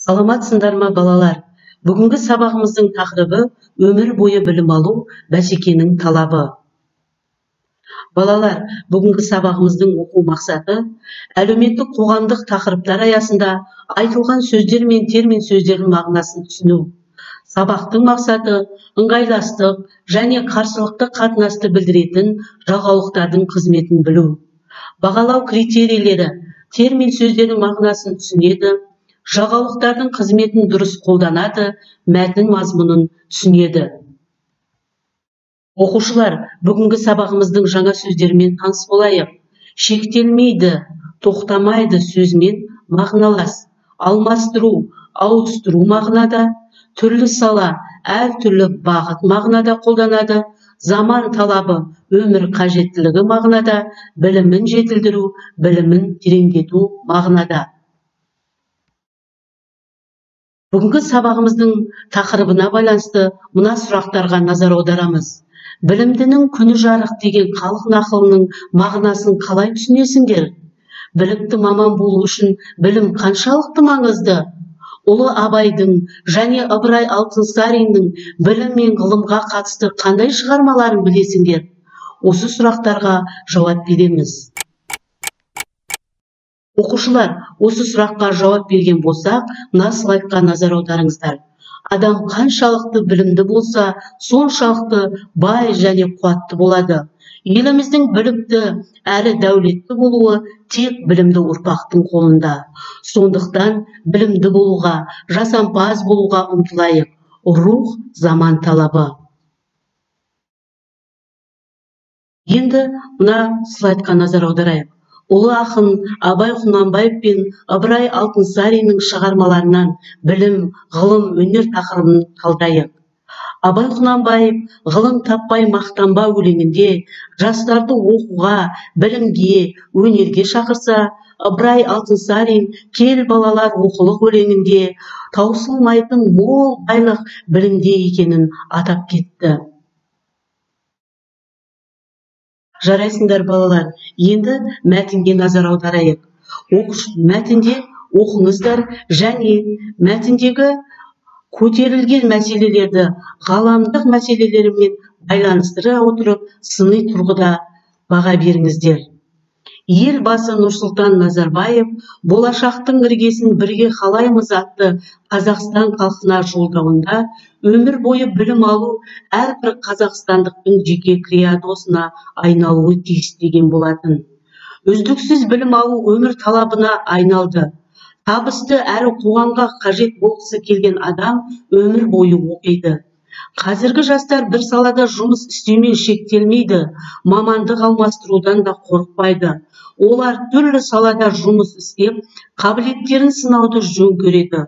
Саламатсыңдар ма балалар? Бүгінгі сабағымыздың тақырыбы өмір бойы білім алу бәсекенің талабы. Балалар, бүгінгі сабағымыздың оқу мақсаты әлеуметтік қоғамдық тақырыптар аясында айтылған сөздер мен термин сөздердің мағынасын түсіну. Сабақтың мақсаты ыңғайластық және қарсылықты қатынасты білдіретін жалғаулықтардың қызметін білу. Бағалау критерийлері: термин сөздердің мағынасын түсінеді, жалғаулықтардың қызметін дұрыс қолданады, мәтін мазмұнын түсінеді. Оқушылар, бүгінгі сабағымыздың жаңа сөздерімен таныс болайық. Шектелмейді, тоқтамайды сөзімен мағыналас. Алмастыру, ауыстыру мағынада. Түрлі сала, әртүрлі бағыт мағынада қолданады. Заман талабы, өмір қажеттілігі мағынада. Білімін жетілдіру, білімін тереңдету мағынада. Бүгінгі сабағымыздың тақырыбына байланысты мына сұрақтарға назар аударамыз. Білімдінің күні жарық деген халық нақылының мағынасын қалай түсінесіңдер? Білікті маман болу үшін білім қаншалықты маңызды? Ұлы Абайдың және Ыбырай Алтынсариннің білім мен ғылымға қатысты қандай шығармаларын білесіңдер? Осы сұрақтарға жауап береміз. Оқушылар, осы сұраққа жауап берген болсақ, мына слайдқа назар аударыңыздар. Адам қаншалықты білімді болса, соншалықты бай және қуатты болады. Еліміздің білікті әрі дәулетті болуы тек білімді ұрпақтың қолында. Сондықтан білімді болуға, жасампаз болуға ұмтылайық. Рух заман талабы. Енді мына слайдқа назар аударайық. Ұлы ақын Абай Құнанбаев пен Ыбырай Алтынсариннің шығармаларынан білім, ғылым, өнер тақырыбын талдайық. Абай Құнанбаев ғылым таппай мақтанба өлеңінде жастарды оқуға, білімге, өнерге шақырса, Ыбырай Алтынсарин кел балалар оқылық өлеңінде таусылмайтын мол байлық білімде екенін атап кетті. Жарайсыңдар балалар, енді мәтінге назар аударайық. Мәтінде оқыңыздар және мәтіндегі көтерілген мәселелерді ғаламдық мәселелермен байланыстыра отырып, сыни тұрғыда баға беріңіздер. Елбасы Нұрсұлтан Назарбаев болашақтың іргесін бірге қалаймыз атты Қазақстан халқына жолдауында өмір бойы білім алу әрбір қазақстандықтың жеке кредосына айналуы тиіс деген болатын. Үздіксіз білім алу өмір талабына айналды. Табысты әрі қоғамға қажет болғысы келген адам өмір бойы оқиды. Қазіргі жастар бір салада жұмыс істеумен шектелмейді, мамандық алмастырудан да қорықпайды. Олар түрлі салада жұмыс істеп, қабілеттерін сынауды жөн көреді.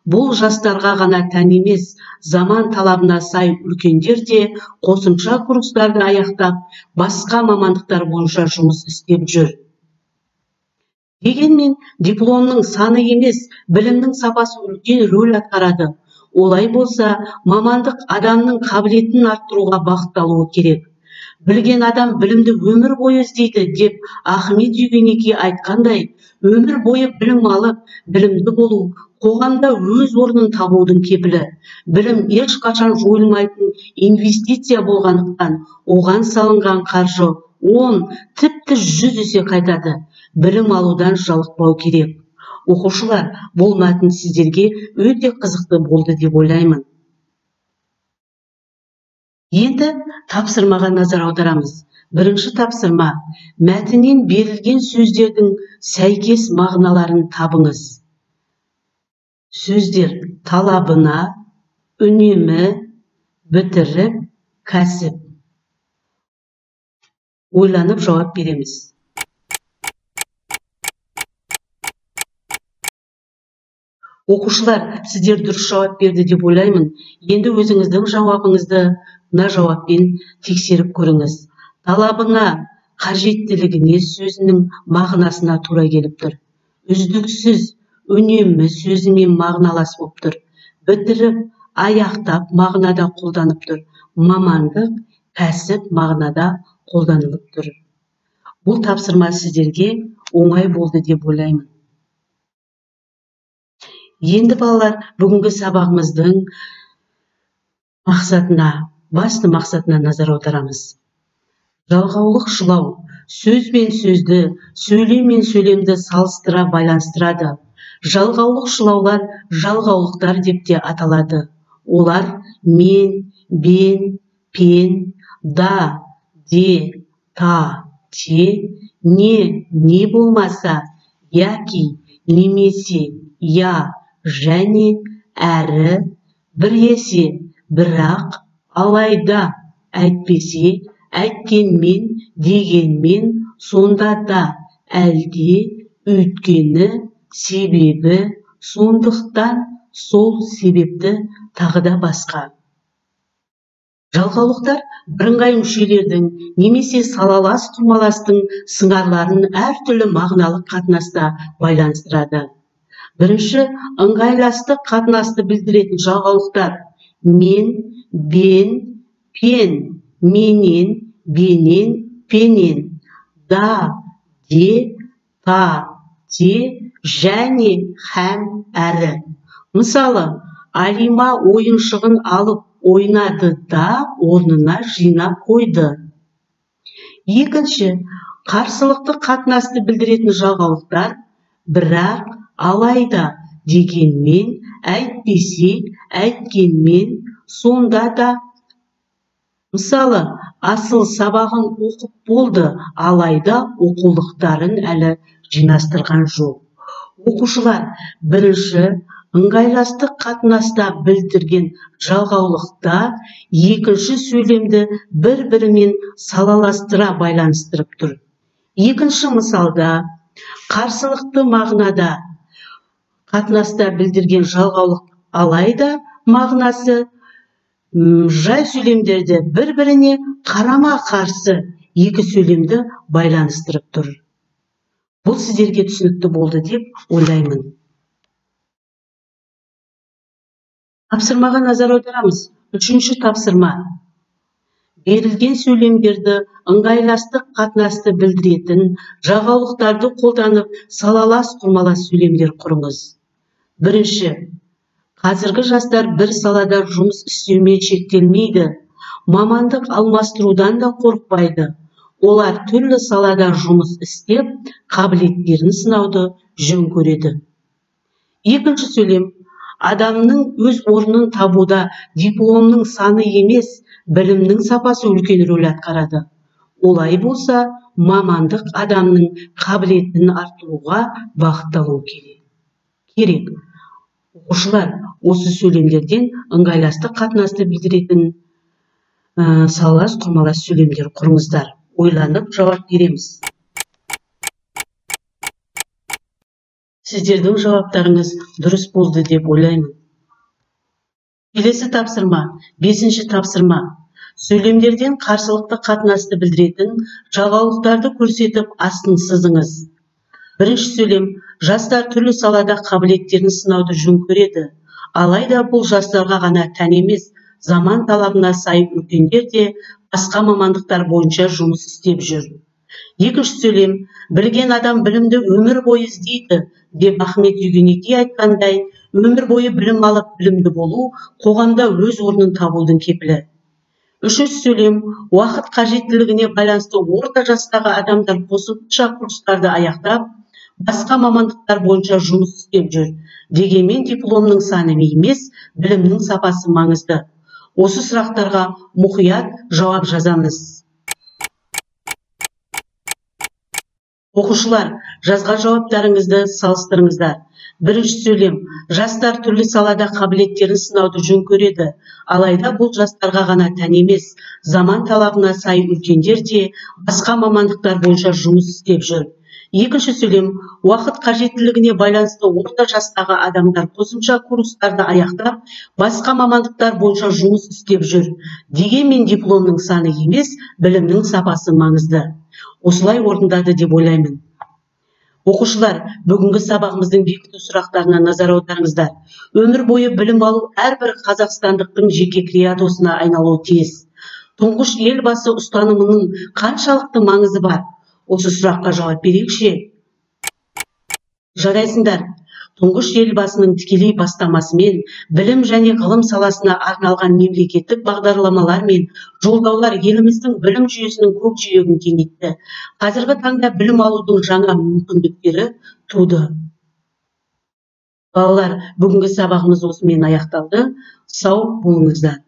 Бұл жастарға ғана тән емес, заман талабына сай үлкендер де қосымша курстарды аяқтап, басқа мамандықтар бойынша жұмыс істеп жүр. Дегенмен, дипломның саны емес, білімнің сапасы үлкен рөл атқарады. Олай болса, мамандық адамның қабілетін арттыруға бағытталуы керек. Білген адам білімді өмір бойы іздейді деп Ахмет Югенеки айтқандай, өмір бойы білім алып, білімді болу қоғамда өз орнын табудың кепілі. Білім ешқашан жойылмайтын инвестиция болғандықтан, оған салынған қаржы 10, тіпті 100 есе қайтады. Білім алудан жалықпау керек. Оқушылар, бұл мәтін сіздерге өте қызықты болды деп ойлаймын. Енді тапсырмаға назар аударамыз. Бірінші тапсырма: мәтіннен берілген сөздердің сәйкес мағыналарын табыңыз. Сөздер: талабына, үнемі, бітіріп, кәсіп. Ойланып жауап береміз. Оқушылар, сіздер дұрыс жауап берді деп ойлаймын. Енді өзіңіздің жауабыңызды мына жауаппен тексеріп көріңіз. Талабына, қажеттілігіне сөзінің мағынасына тура келіп тұр. Үздіксіз, үнемі сөзімен мағыналас болып тұр. Бітіріп, аяқтап мағынада қолданып тұр. Мамандық, кәсіп мағынада қолданылып тұр. Бұл тапсырма сіздерге оңай болды деп ойлаймын. Енді балалар, бүгінгі сабағымыздың басты мақсатына назар аударамыз. Жалғаулық шылау сөз бен сөзді, сөйлем мен сөйлемді салыстыра байланыстырады. Жалғаулық шылаулар жалғаулықтар деп те аталады. Олар мен, бен, пен, да, де, та, те, не болмаса, яки, немесе, я, және, әрі, біресе, бірақ, алайда, әйтпесе, әйткенмен, дегенмен, сонда да, әлде, өйткені, себебі, сондықтан, сол себепті, тағы да басқа. Жалғаулықтар бірыңғай мүшелердің немесе салалас құрмаластың сыңарларын әртүрлі мағыналық қатынаста байланыстырады. Бірінші, ыңғайластық қатынасты білдіретін жалғаулықтар мен, бен, пен, менен, бенен, пенен, да, де, та, те, және, һәм, әрі. Мысалы, Алима ойыншығын алып ойнады да орнына жинап қойды. Екінші, қарсылықты қатынасты білдіретін жалғаулықтар бірақ, алайда, дегенмен, әйтпесе, әйткенмен, сонда да. Мысалы, асыл сабағын оқып болды, алайда оқулықтарын әлі жинастырған жоқ. Оқушылар, бірінші, ыңғайластық қатынаста білдірген жалғаулықта екінші сөйлемді бір-бірімен салаластыра байланыстырып тұр. Екінші мысалда, қарсылықты мағынада қатынаста білдірген жалғаулық алайда мағынасы жай сөйлемдерді бір-біріне қарама-қарсы екі сөйлемді байланыстырып тұр. Бұл сіздерге түсінікті болды деп ойлаймын. Тапсырмаға назар аударамыз. Үшінші тапсырма. Берілген сөйлемдерді ыңғайластық қатынасты білдіретін жалғаулықтарды қолданып салалас құрмалас сөйлемдер құрыңыз. Бірінші, қазіргі жастар бір салада жұмыс істеумен шектелмейді, мамандық алмастырудан да қорықпайды. Олар түрлі салада жұмыс істеп, қабілеттерін сынауды жөн көреді. Екінші сөйлем, адамның өз орнын табуда дипломның саны емес, білімнің сапасы үлкен рөл атқарады. Олай болса, мамандық адамның қабілетін арттыруға бағытталуы керек. Оқушылар, осы сөйлемдерден ыңғайластық қатынасты білдіретін салалас құрмалас сөйлемдер құрыңыздар. Ойланып жауап береміз. Сіздердің жауаптарыңыз дұрыс болды деп ойлаймын. Келесі тапсырма, 5-ші тапсырма. Сөйлемдерден қарсылықты қатынасты білдіретін жалғаулықтарды көрсетіп астын сызыңыз. Бірінші сөйлем, жастар түрлі салада қабілеттерін сынауды жөн көреді. Алайда бұл жастарға ғана тән емес, заман талабына сай үлкендер де басқа мамандықтар бойынша жұмыс істеп жүр. Екінші сөйлем, білген адам білімді өмір бойы іздейді деп Ахмет Югенеки айтқандай, өмір бойы білім алып білімді болу қоғамда өз орнын табудың кепілі. Үшінші сөйлем, уақыт қажеттілігіне байланысты орта жастағы адамдар қосымша курстарды аяқтап, басқа мамандықтар бойынша жұмыс істеп жүр. Дегенмен дипломның саны емес, білімнің сапасы маңызды. Осы сұрақтарға мұқият жауап жазамыз. Оқушылар, жазған жауаптарыңызды салыстырыңыздар. Бірінші сөйлем, жастар түрлі салада қабілеттерін сынауды жөн көреді. Алайда бұл жастарға ғана тән емес, заман талабына сай үлкендер де басқа мамандықтар бойынша жұмыс істеп жүр. Екінші сөйлем, уақыт қажеттілігіне байланысты орта жастағы адамдар қосымша курстарды аяқтап, басқа мамандықтар бойынша жұмыс істеп жүр. Дегенмен дипломның саны емес, білімнің сапасы маңызды. Осылай орындады деп ойлаймын. Оқушылар, бүгінгі сабағымыздың бекіту сұрақтарына назар аударыңыздар. Өмір бойы білім алу әрбір қазақстандықтың жеке кредосына айналуы тиіс. Тұңғыш елбасы ұстанымының қаншалықты маңызы бар? Осы сұраққа жауап берейікші. Жарайсыңдар. Тұңғыш елбасының тікелей бастамасымен білім және ғылым саласына арналған мемлекеттік бағдарламалар мен жолдаулар еліміздің білім жүйесінің көкжиегін кеңейтті. Қазіргі таңда білім алудың жаңа мүмкіндіктері туды. Балалар, бүгінгі сабағымыз осымен аяқталды. Сау болыңыздар.